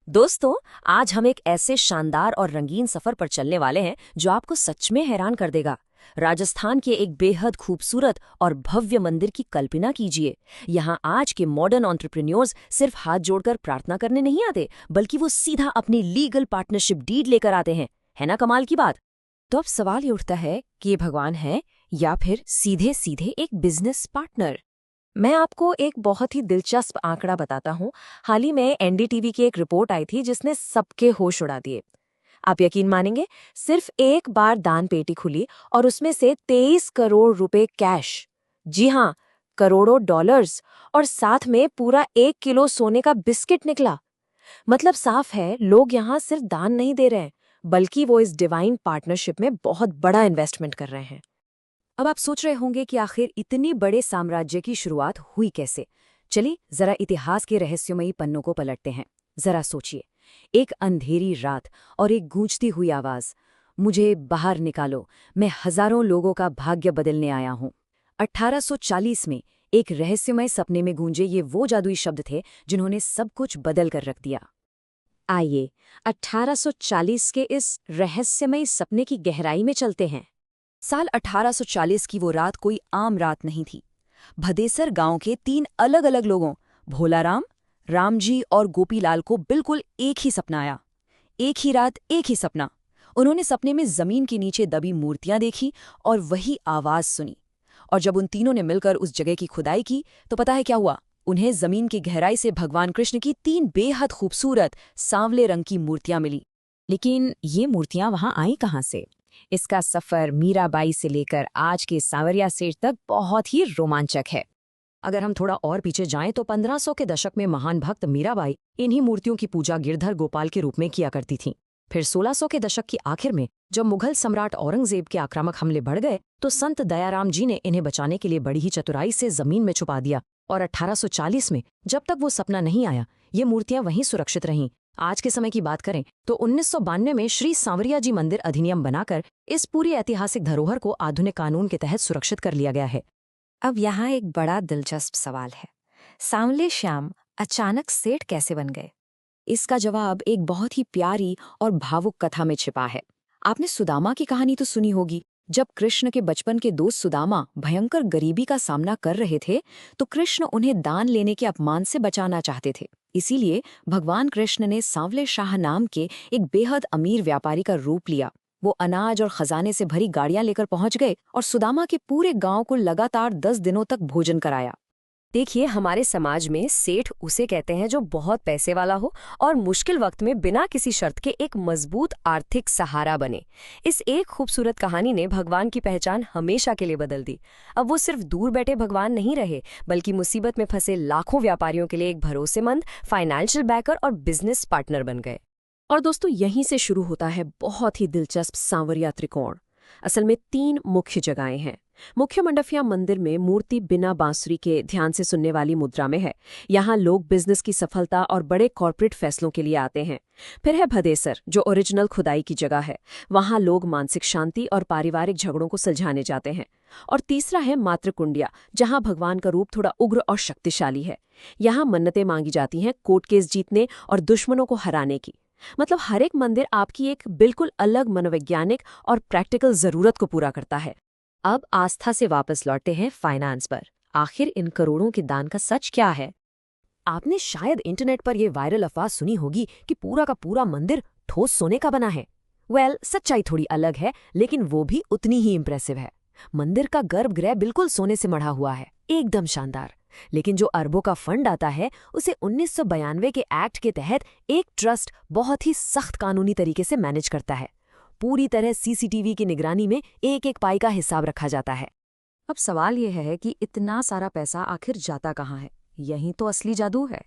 दोस्तों, आज हम एक ऐसे शानदार और रंगीन सफर पर चलने वाले हैं जो आपको सच में हैरान कर देगा। राजस्थान के एक बेहद खूबसूरत और भव्य मंदिर की कल्पना कीजिए। यहाँ आज के मॉडर्न एंटरप्रेन्योर्स सिर्फ हाथ जोड़कर प्रार्थना करने नहीं आते, बल्कि वो सीधा अपनी लीगल पार्टनरशिप डीड लेकर आते हैं। है ना कमाल की बात? तो अब सवाल ये उठता है कि ये भगवान है या फिर सीधे सीधे एक बिजनेस पार्टनर। मैं आपको एक बहुत ही दिलचस्प आंकड़ा बताता हूँ। हाल ही में एनडीटीवी की एक रिपोर्ट आई थी जिसने सबके होश उड़ा दिए। आप यकीन मानेंगे, सिर्फ एक बार दान पेटी खुली और उसमें से 23 करोड़ रुपए कैश, जी हाँ, करोड़ों डॉलर्स, और साथ में पूरा 1 किलो सोने का बिस्किट निकला। मतलब साफ है, लोग यहाँ सिर्फ दान नहीं दे रहे हैं, बल्कि वो इस डिवाइन पार्टनरशिप में बहुत बड़ा इन्वेस्टमेंट कर रहे हैं। अब आप सोच रहे होंगे कि आखिर इतनी बड़े साम्राज्य की शुरुआत हुई कैसे। चलिए जरा इतिहास के रहस्यमयी पन्नों को पलटते हैं। जरा सोचिए, एक अंधेरी रात और एक गूंजती हुई आवाज, मुझे बाहर निकालो, मैं हजारों लोगों का भाग्य बदलने आया हूं। 1840 में एक रहस्यमय सपने में गूंजे ये वो जादुई शब्द थे जिन्होंने सब कुछ बदल कर रख दिया। आइए 1840 के इस रहस्यमय सपने की गहराई में चलते हैं। साल 1840 की वो रात कोई आम रात नहीं थी। भदेसर गांव के 3 अलग अलग लोगों, भोलाराम, रामजी और गोपीलाल को बिल्कुल एक ही सपना आया। एक ही रात, एक ही सपना। उन्होंने सपने में जमीन के नीचे दबी मूर्तियां देखी और वही आवाज सुनी। और जब उन तीनों ने मिलकर उस जगह की खुदाई की तो पता है क्या हुआ? उन्हें जमीन की गहराई से भगवान कृष्ण की 3 बेहद खूबसूरत सांवले रंग की मूर्तियां मिली। लेकिन ये मूर्तियां वहां आई कहां से? इसका सफर मीराबाई से लेकर आज के सांवरिया सेठ तक बहुत ही रोमांचक है। अगर हम थोड़ा और पीछे जाएं तो 1500 के दशक में महान भक्त मीराबाई इन्हीं मूर्तियों की पूजा गिरधर गोपाल के रूप में किया करती थीं। फिर 1600 के दशक की आखिर में जब मुगल सम्राट औरंगजेब के आक्रामक हमले बढ़ गए तो संत दयाराम जी ने इन्हें बचाने के लिए बड़ी ही चतुराई से जमीन में छुपा दिया। और 1840 में जब तक वो सपना नहीं आया, ये मूर्तियां वहीं सुरक्षित रहीं। आज के समय की बात करें तो 1992 में श्री सांवरिया जी मंदिर अधिनियम बनाकर इस पूरी ऐतिहासिक धरोहर को आधुनिक कानून के तहत सुरक्षित कर लिया गया है। अब यहाँ एक बड़ा दिलचस्प सवाल है, सांवले श्याम अचानक सेठ कैसे बन गए? इसका जवाब एक बहुत ही प्यारी और भावुक कथा में छिपा है। आपने सुदामा की कहानी तो सुनी होगी। जब कृष्ण के बचपन के दोस्त सुदामा भयंकर गरीबी का सामना कर रहे थे तो कृष्ण उन्हें दान लेने के अपमान से बचाना चाहते थे। इसीलिए भगवान कृष्ण ने सांवले शाह नाम के एक बेहद अमीर व्यापारी का रूप लिया। वो अनाज और खजाने से भरी गाड़ियां लेकर पहुंच गए और सुदामा के पूरे गांव को लगातार 10 दिनों तक भोजन कराया। देखिए, हमारे समाज में सेठ उसे कहते हैं जो बहुत पैसे वाला हो और मुश्किल वक्त में बिना किसी शर्त के एक मजबूत आर्थिक सहारा बने। इस एक खूबसूरत कहानी ने भगवान की पहचान हमेशा के लिए बदल दी। अब वो सिर्फ दूर बैठे भगवान नहीं रहे, बल्कि मुसीबत में फंसे लाखों व्यापारियों के लिए एक भरोसेमंद फाइनेंशियल बैकर और बिजनेस पार्टनर बन गए। और दोस्तों, यहीं से शुरू होता है बहुत ही दिलचस्प सांवरिया त्रिकोण। असल में 3 मुख्य जगहें हैं। मुख्य मंडपिया मंदिर में मूर्ति बिना बांसुरी के ध्यान से सुनने वाली मुद्रा में है। यहाँ लोग बिजनेस की सफलता और बड़े कॉर्पोरेट फैसलों के लिए आते हैं। फिर है भदेसर, जो ओरिजिनल खुदाई की जगह है। वहाँ लोग मानसिक शांति और पारिवारिक झगड़ों को सुलझाने जाते हैं। और तीसरा है मातृकुंडिया, जहाँ भगवान का रूप थोड़ा उग्र और शक्तिशाली है। यहाँ मन्नतें मांगी जाती हैं कोर्ट केस जीतने और दुश्मनों को हराने की। मतलब हर एक मंदिर आपकी एक बिल्कुल अलग मनोवैज्ञानिक और प्रैक्टिकल जरूरत को पूरा करता है। अब आस्था से वापस लौटते हैं फाइनेंस पर। आखिर इन करोड़ों के दान का सच क्या है? आपने शायद इंटरनेट पर यह वायरल अफवाह सुनी होगी कि पूरा का पूरा मंदिर ठोस सोने का बना है। सच्चाई थोड़ी अलग है, लेकिन वो भी उतनी ही इंप्रेसिव है। मंदिर का गर्भगृह बिल्कुल सोने से मढ़ा हुआ है, एकदम शानदार। लेकिन जो अरबों का फंड आता है उसे 1992 के एक्ट के तहत एक ट्रस्ट बहुत ही सख्त कानूनी तरीके से मैनेज करता है। पूरी तरह सीसीटीवी की निगरानी में एक एक पाई का हिसाब रखा जाता है। अब सवाल यह है कि इतना सारा पैसा आखिर जाता कहाँ है? यही तो असली जादू है।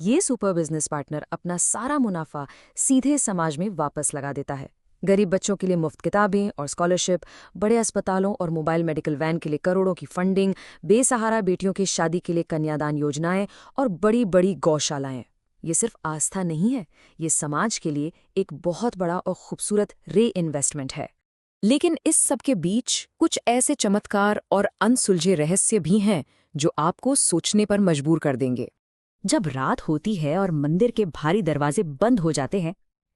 ये सुपर बिजनेस पार्टनर अपना सारा मुनाफा सीधे समाज में वापस लगा देता है। गरीब बच्चों के लिए मुफ्त किताबें और स्कॉलरशिप, बड़े अस्पतालों और मोबाइल मेडिकल वैन के लिए करोड़ों की फंडिंग, बेसहारा बेटियों की शादी के लिए कन्यादान योजनाएं और बड़ी बड़ी गौशालाएं। ये सिर्फ आस्था नहीं है, ये समाज के लिए एक बहुत बड़ा और खूबसूरत रे इन्वेस्टमेंट है। लेकिन इस सब के बीच कुछ ऐसे चमत्कार और अनसुलझे रहस्य भी हैं जो आपको सोचने पर मजबूर कर देंगे। जब रात होती है और मंदिर के भारी दरवाजे बंद हो जाते हैं,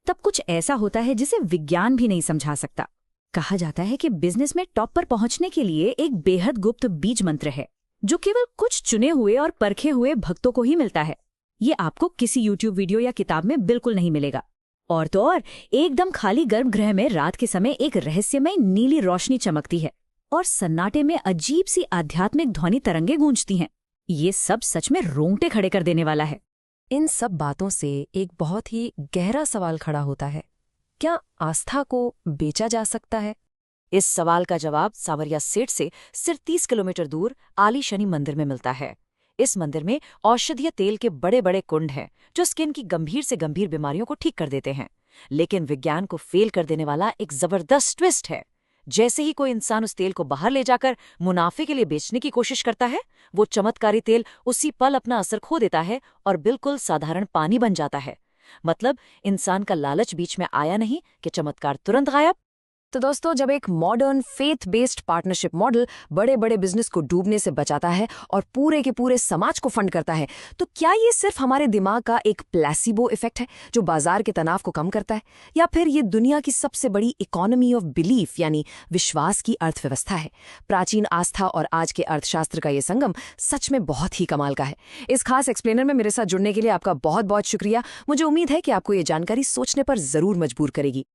तब कुछ ऐसा होता है जिसे विज्ञान भी नहीं समझा सकता। कहा जाता है कि बिजनेस में टॉप पर पहुंचने के लिए एक बेहद गुप्त बीज मंत्र है, जो केवल कुछ चुने हुए और परखे हुए भक्तों को ही मिलता है। ये आपको किसी यूट्यूब वीडियो या किताब में बिल्कुल नहीं मिलेगा। और तो और, एकदम खाली गर्भगृह में रात के समय एक रहस्यमय नीली रोशनी चमकती है और सन्नाटे में अजीब सी आध्यात्मिक ध्वनि तरंगे गूंजती हैं। ये सब सच में रोंगटे खड़े कर देने वाला है। इन सब बातों से एक बहुत ही गहरा सवाल खड़ा होता है, क्या आस्था को बेचा जा सकता है? इस सवाल का जवाब सांवरिया सेठ से सिर्फ 30 किलोमीटर दूर आली शनि मंदिर में मिलता है। इस मंदिर में औषधीय तेल के बड़े बड़े कुंड हैं जो स्किन की गंभीर से गंभीर बीमारियों को ठीक कर देते हैं। लेकिन विज्ञान को फेल कर देने वाला एक जबरदस्त ट्विस्ट है। जैसे ही कोई इंसान उस तेल को बाहर ले जाकर मुनाफे के लिए बेचने की कोशिश करता है, वो चमत्कारी तेल उसी पल अपना असर खो देता है और बिल्कुल साधारण पानी बन जाता है। मतलब इंसान का लालच बीच में आया नहीं कि चमत्कार तुरंत गायब। तो दोस्तों, जब एक modern faith based partnership model बड़े बड़े बिजनेस को डूबने से बचाता है और पूरे के पूरे समाज को फंड करता है, तो क्या ये सिर्फ हमारे दिमाग का एक प्लेसिबो इफेक्ट है जो बाजार के तनाव को कम करता है, या फिर ये दुनिया की सबसे बड़ी इकोनॉमी ऑफ बिलीफ यानी विश्वास की अर्थव्यवस्था है? प्राचीन आस्था और आज के अर्थशास्त्र का ये संगम सच में बहुत ही कमाल का है। इस खास एक्सप्लेनर में मेरे साथ जुड़ने के लिए आपका बहुत बहुत शुक्रिया। मुझे उम्मीद है कि आपको ये जानकारी सोचने पर जरूर मजबूर करेगी।